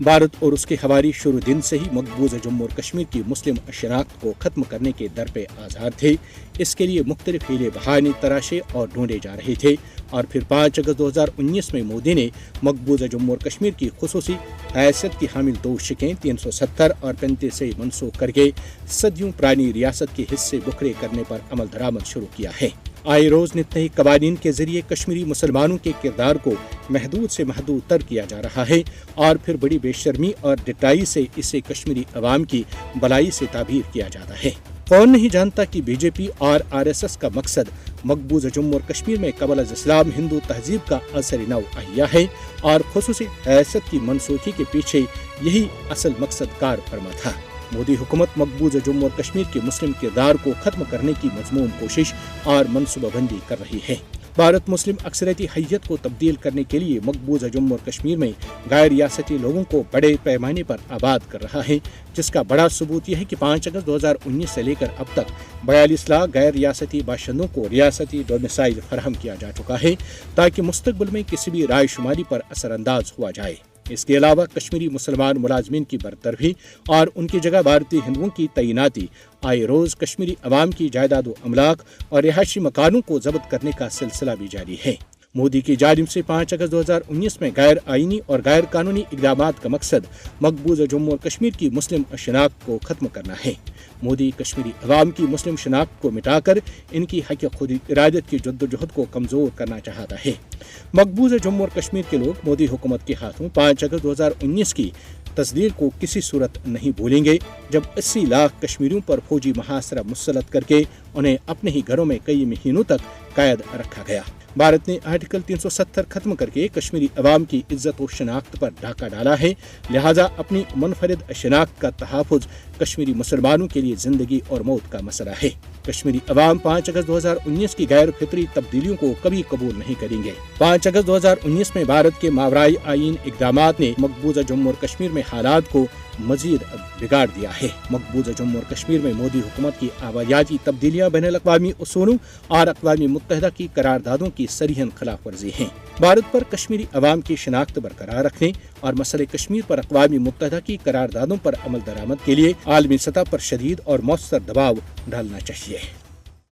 भारत और उसके हवारी शुरू दिन से ही मकबूजा जम्मू और कश्मीर की मुस्लिम शनाख्त को खत्म करने के दर पे आज़ाद थे। इसके लिए मुख्तलिफ हीले बहाने तराशे और ढूंढे जा रहे थे और फिर 5 अगस्त 2019 में मोदी ने मकबूजा जम्मू और कश्मीर की खुसूसी हैसियत की हामिल 2 शिकें 370 और 35 से मनसूख करके सदियों पुरानी रियासत के हिस्से बुकरे करने पर अमल दरामद शुरू किया है। आए रोज नित नई कवानीन के जरिए कश्मीरी मुसलमानों के किरदार को महदूद से महदूद तर किया जा रहा है और फिर बड़ी बेशर्मी और डिटाई से इसे कश्मीरी अवाम की भलाई से ताबीर किया जाता है। कौन नहीं जानता कि बीजेपी और आरएसएस का मकसद मकबूजा जम्मू और कश्मीर में कबल अज़ इस्लाम हिंदू तहजीब का असर नौ अहिया है और खुसूसी हैसियत की मनसूखी के पीछे यही असल मकसद कार फरमा था। मोदी हुकूमत मकबूजा जम्मू और कश्मीर के मुस्लिम किरदार को खत्म करने की मज़मूम कोशिश और मनसूबाबंदी कर रही है। भारत मुस्लिम अक्सरियती हैयत को तब्दील करने के लिए मकबूजा जम्मू और कश्मीर में गैर रियासती लोगों को बड़े पैमाने पर आबाद कर रहा है, जिसका बड़ा सबूत यह है कि 5 अगस्त 2019 से लेकर अब तक 42 लाख गैर रियासती बाशिंदों को रियासती डोमिसाइल फराहम किया जा चुका है ताकि मुस्तकबिल में किसी भी रायशुमारी पर असरअंदाज हुआ जाए। इसके अलावा कश्मीरी मुसलमान मुलाजमीन की बरतरफी और उनकी जगह भारतीय हिंदुओं की तैनाती आए रोज कश्मीरी अवाम की जायदाद व अमलाक और रिहायशी मकानों को जब्त करने का सिलसिला भी जारी है। मोदी की जानिब से 5 अगस्त 2019 में गैर आईनी और गैर कानूनी इक़दामात का मकसद मकबूजा जम्मू और कश्मीर की मुस्लिम शनाख्त को खत्म करना है। मोदी कश्मीरी अवाम की मुस्लिम शनाख्त को मिटाकर इनकी हक खुद इरादत की जद्दोजहद को कमज़ोर करना चाहता है। मकबूजा जम्मू और कश्मीर के लोग मोदी हुकूमत के हाथों 5 अगस्त 2019 की तस्दीर को किसी सूरत नहीं भूलेंगे, जब 80 लाख कश्मीरियों पर फौजी महासरा मुसल्लत करके उन्हें अपने ही घरों में कई महीनों तक कैद रखा गया। भारत ने आर्टिकल 370 खत्म करके कश्मीरी अवाम की इज्जत व शनाख्त पर डाका डाला है, लिहाजा अपनी मुनफरिद शनाख्त का तहफ़्फ़ुज़ कश्मीरी मुसलमानों के लिए जिंदगी और मौत का मसला है। कश्मीरी अवाम 5 अगस्त 2019 की गैर फितरी तब्दीलियों को कभी कबूल नहीं करेंगे। 5 अगस्त 2019 में भारत के मावराई आईन इक़दामात ने मकबूजा जम्मू और कश्मीर में हालात को मजीद बिगाड़ दिया है। मकबूजा जम्मू और कश्मीर में मोदी हुकूमत की आवायाती तब्दीलियाँ बैनुल अक़वामी उसूलों और अक़वामी मुत्तहिदा की करारदादों की सरीहन खिलाफ वर्जी हैं। भारत पर कश्मीरी अवाम की शनाख्त बरकरार रखने और मसले कश्मीर पर अक़वामी मुत्तहिदा की करारदादों पर अमल दरामद के लिए आलमी सतह पर शदीद और मौसर दबाव डालना चाहिए।